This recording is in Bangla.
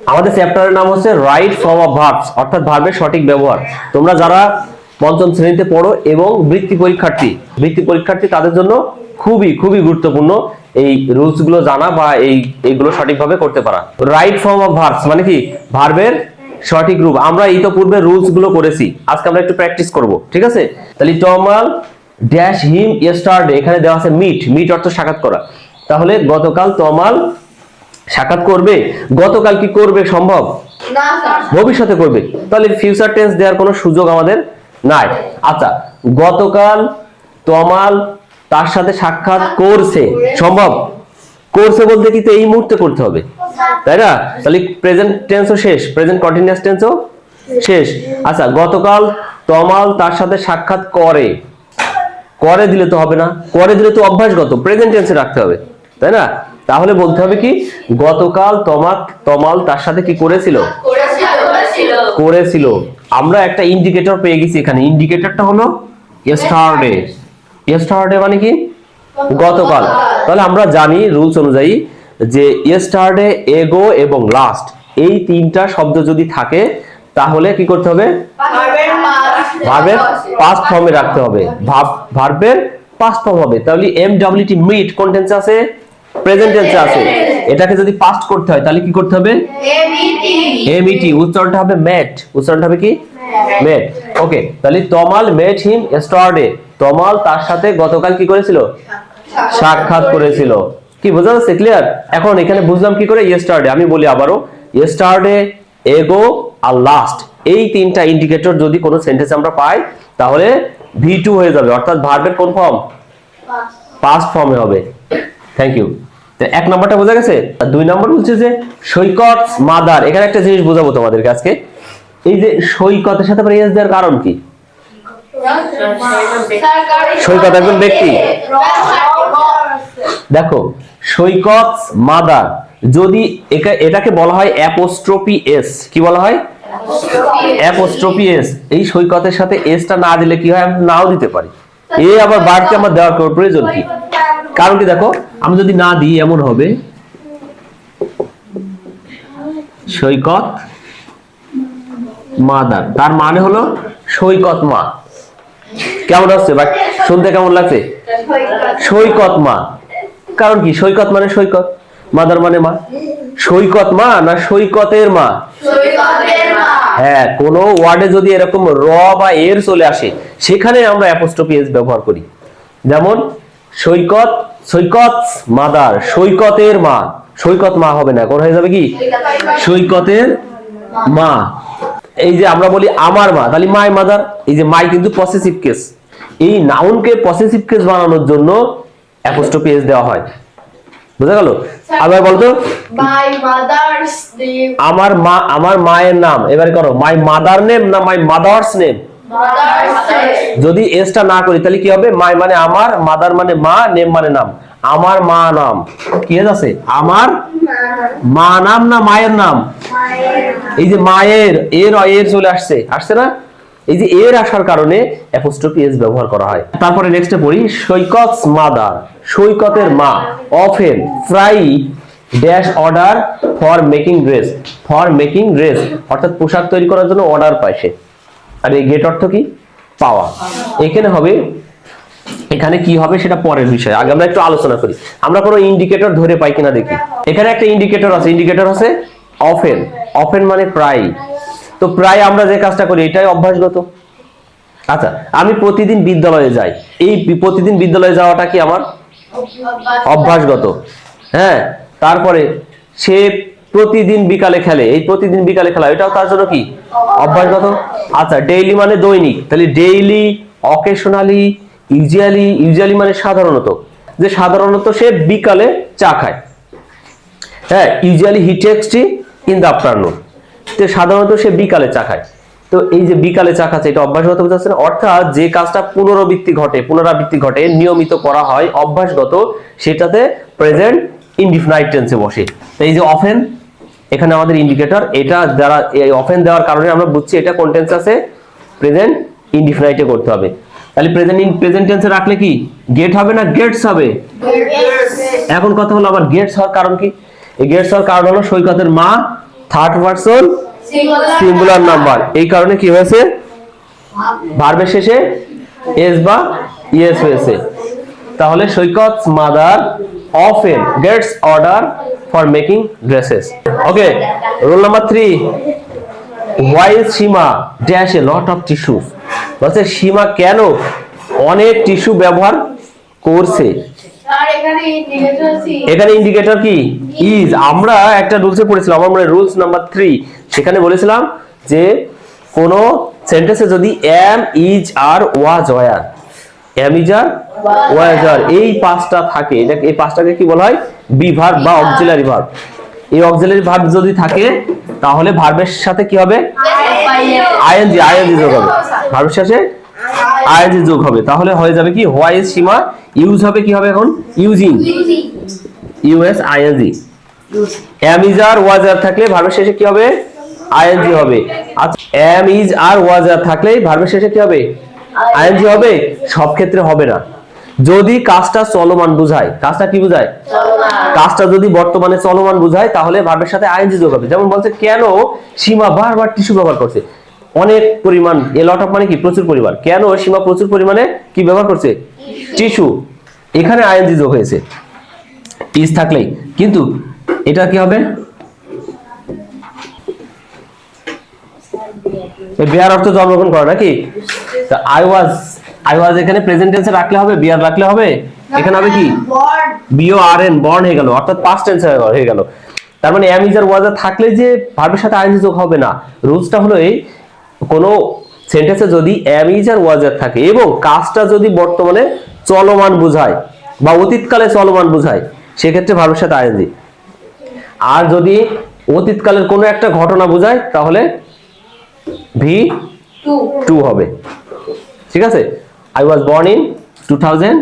আমাদের চ্যাপ্টারের নাম হচ্ছে রাইট ফর্ম অফ ভার্বস, অর্থাৎ ভার্বের সঠিক ব্যবহার। তোমরা যারা পঞ্চম শ্রেণীতে পড়ো এবং বৃত্তি পরীক্ষার্থী তাদের জন্য খুবই খুবই গুরুত্বপূর্ণ এই রুলস গুলো জানা বা এইগুলো সঠিকভাবে করতে পারা। রাইট ফর্ম অফ ভার্বস মানে কি? ভার্বের সঠিক রূপ। আমরা ইতোপূর্বে রুলস গুলো করেছি, আজকে আমরা একটু প্র্যাকটিস করব, ঠিক আছে? তাহলে টমাল ড্যাশ হিম ইয়েস্টারডে, এখানে দেওয়া আছে মিট অর্থ সাক্ষাৎ করা। তাহলে গতকাল তমাল সাক্ষাৎ করবে। গতকাল কি করবে সম্ভব? না স্যার, ভবিষ্যতে করবে, তাহলে ফিউচার টেন্স দেওয়ার কোনো সুযোগ আমাদের নাই। আচ্ছা, গতকাল তমাল তার সাথে সাক্ষাৎ করছে, সম্ভব? করছে বলতে কি তো এই মুহূর্তে করতে হবে, তাই না? তাহলে প্রেজেন্ট টেন্সও শেষ, প্রেজেন্ট কন্টিনিউয়াস টেন্সও শেষ। আচ্ছা, গতকাল তমাল তার সাথে সাক্ষাৎ করে, করে দিলে তো হবে না, করে দিলে তো অভ্যাসগত প্রেজেন্ট টেন্সে রাখতে হবে, তাই না? তাহলে বলতে হবে কি? গতকাল তমাল তার সাথে কি করেছিল? করেছিল। আমরা একটা ইন্ডিকেটর পেয়ে গেছি এখানে, ইন্ডিকেটরটা হলো ইয়েস্টারডে। ইয়েস্টারডে মানে কি? গতকাল। তাহলে আমরা জানি রুলস অনুযায়ী যে ইয়েস্টারডে, এগো এবং লাস্ট এই তিনটা শব্দ যদি থাকে তাহলে কি করতে হবে? ভার্বের পাস্ট ফর্মে রাখতে হবে, ভার্বের পাস্ট ফর্ম হবে। তাহলে এমডব্লিউটি মিট কোন টেন্সে আছে? প্রেজেন্ট টেন্সে আছে। এটাকে যদি পাস্ট করতে হয় তাহলে কি করতে হবে? এমইটি। উচ্চারণটা হবে মেট, উচ্চারণটা হবে কি? মেট। ওকে, তাহলে তমাল মেট হিম ইয়েস্টারডে, তমাল তার সাথে গতকাল কি করেছিল? সাক্ষাৎ করেছিল। কি বোঝা যাচ্ছে? ক্লিয়ার? এখন এখানে বুঝলাম কি করে ইয়েস্টারডে। আমি বলি আবারও, ইয়েস্টারডে, এগো আর লাস্ট এই তিনটা ইন্ডিকেটর যদি কোনো সেন্টেন্সে আমরা পাই তাহলে V2 হয়ে যাবে, অর্থাৎ ভার্বের কোন ফর্ম? পাস্ট ফর্মে হবে। Thank you. এক নম্বরটা বোঝা গেছে। আর দুই নম্বর বলছে যে সৈকত মাদার। এখানে একটা জিনিস বোঝাবো তোমাদেরকে আজকে। এই যে সৈকতের সাথে আমরা এস দেওয়ার কারণ কি? সৈকত একজন ব্যক্তি। দেখো, সৈকত মাদার যদি এটাকে বলা হয় অ্যাপোস্ট্রোফি এস। কি বলা হয়? অ্যাপোস্ট্রোফি এস। এই সৈকতের সাথে এসটা না দিলে কি হয়? আমরা নাও দিতে পারি। এ আবার বাড়তি আমার দেওয়ার প্রয়োজন কি? কারণ কি? দেখো, আমি যদি না দিই এমন হবে সৈকত মাদার, তার মানে হলো সৈকত মা। কেমন হচ্ছে ভাই? শুনতে কেমন লাগছে? সৈকত মা। কারণ কি? সৈকত মানে সৈকত, মাদার মানে মা। সৈকত মা না সৈকতের মা? হ্যাঁ, কোন ওয়ার্ডে যদি এরকম র বা এর চলে আসে সেখানে আমরা অ্যাপোস্ট্রোফি এস ব্যবহার করি। যেমন সৈকত মাদার, সৈকতের মা। সৈকত মা হবে না, কোন হয়ে যাবে কি? সৈকতের মা। এই যে আমরা বলি আমার মা, তাহলে মাই মাদার। এই যে মাই কিন্তু পসেসিভ কেস। এই নাউনকে পসেসিভ কেস বানানোর জন্য অ্যাপোস্ট্রোফি এস দেওয়া হয়। বুঝা গেল? আবার বলতো আমার মায়ের নাম। এবারে করো, মাই মাদার নেম না মাই মাদার্স নেম? যদি এসটা না করি তাহলে কি হবে? মাই মানে আমার, মাদার মানে মা, নেম মানে নাম। আমার মা নাম কি আছে? আমার মা নাম না মায়ের নাম? এই যে মায়ের এর চলে আসছে না? এই যে এর আসার কারণে অ্যাপোস্ট্রোফি এস ব্যবহার করা হয়। তারপরে নেক্সটে পড়ি, সৈকত মাদার, সৈকতের মা often fry dash order for making dress. For making dress অর্থাৎ পোশাক তৈরি করার জন্য অর্ডার পায় সে। আর এই গেট অর্থ কি? পাওয়া। এখানে হবে, এখানে কি হবে সেটা পরের বিষয়, আগে আমরা একটু আলোচনা করি। আমরা কোনো ইন্ডিকেটর ধরে পাই কিনা দেখি। এখানে একটা ইন্ডিকেটর আছে, ইন্ডিকেটর আছে অফেন। অফেন মানে প্রায়। তো প্রায় আমরা যে কাজটা করি এটাই অভ্যাসগত। আচ্ছা, আমি প্রতিদিন বিদ্যালয়ে যাই, এই প্রতিদিন বিদ্যালয়ে যাওয়াটা কি আমার? অভ্যাসগত। হ্যাঁ, তারপরে সে প্রতিদিন বিকালে খেলে, এই প্রতিদিন বিকালে খেলা এটাও তার জন্য কি? অভ্যাসগত। আচ্ছা, ডেইলি মানে দৈনিক, তাহলে ডেইলি, অকেশনালি, ইউজুয়ালি মানে সাধারণত, যে সাধারণত সে বিকালে চা খায়। হ্যাঁ, usually he tax T in the afternoon. তো সাধারণত সে বিকালে চা খায়। তো এই যে বিকালে চা খাচ্ছে এটা অভ্যাসগত বোঝাচ্ছে না? অর্থাৎ যে কাজটা পুনরাবৃত্তি ঘটে, নিয়মিত করা হয়, অভ্যাসগত, সেটাতে প্রেজেন্ট ইনডিফিনাইট টেন্সে বসে। তো এই যে অফেন, এখানে আমাদের ইন্ডিকেটর, এটা যারা এই অফেন দেওয়ার কারণে আমরা বুঝছি এটা কোন টেন্স আছে? প্রেজেন্ট ইনডিফিনাইটে করতে হবে। তাহলে প্রেজেন্ট টেন্সে রাখলে কি গেট হবে না গেটস হবে? এখন কথা হলো আবার গেটস হওয়ার কারণ কি? এই গেটস হওয়ার কারণ হলো সৈকতের মা থার্ড পারসন সিঙ্গুলার নাম্বার, এই কারণে কি হয়েছে ভার্বের শেষে এস বা ইএস হয়েছে। তাহলে Saikat mother often gets order for making dresses. Okay, roll number 3, why is Seema dash a lot of tissues? বলছে সীমা কেন অনেক টিস্যু ব্যবহার করছে। এখানে ইন্ডিকেটর কি ইজ। আমরা একটা রুলসে পড়েছিলাম, আমার মনে রুলস নাম্বার 3, সেখানে বলেছিলাম যে কোন সেন্টেন্সে যদি am is are was were, am is are was were এই পাঁচটা থাকে, এটা এই পাঁচটাকে কি বলা হয় বি ভার্ব বা অক্সিলারি ভার্ব। এই অক্সিলারি ভার্ব যদি থাকে তাহলে ভার্বের সাথে কি হবে আইএনজি, আইএনজি যোগ হবে, ভার্বের সাথে আইএনজি যোগ হবে, তাহলে হয়ে যাবে কি হোয়াই ইজ সীমা, ইউজ হবে কি হবে এখন using, U S I N G. Am is are was are থাকলে ভার্বের শেষে কি হবে আইএনজি হবে। আচ্ছা, M is are was are থাকলে ভার্বের শেষে কি হবে আইএনজি হবে। সব ক্ষেত্রে হবে না, যদি কাজটা চলমান বোঝায়, কাজটা কি বোঝায় কাজটা যদি বর্তমানে চলমান বোঝায় তাহলে ভার্বের সাথে আইএনজি যোগ হবে। যেমন বলছে কেন সীমা বারবার টিস্যু ব্যবহার করছে, অনেক পরিমাণ, এ লট অফ মানে কি প্রচুর পরিমাণ, কেন সীমা প্রচুর পরিমাণে কি ব্যবহার করছে টিস্যু, এখানে আইএনজি যোগ হয়েছে ইজ থাকলেই। কিন্তু এটা কি হবে বিয়ার অর্থ জন্মগ্রহণ করা নাকি, আই ওয়াজ এখানে প্রেজেন্ট টেন্সে রাখলে হবে, বিয়ার রাখলে হবে, এখানে হবে কি বিও আর এন বর্ন হয়ে গেল, অর্থাৎ পাস্ট টেন্স হয়ে গেল। তার মানে M is are was are থাকলে যে ভার্বের সাথে আইএনজি যোগ হবে না। রুলসটা হলো এই, কোন সেন্টেন্সে যদি এম ইজ আর ওয়াজ আর থাকে এবং কাজটা যদি বর্তমানে চলমান বোঝায় বা অতীতকালে চলমান বোঝায় সেক্ষেত্রে ভার্বের সাথে আইএনজি। আর যদি অতীতকালের কোনো একটা ঘটনা বোঝায় তাহলে V2 হবে। ঠিক আছে, I was born in 2000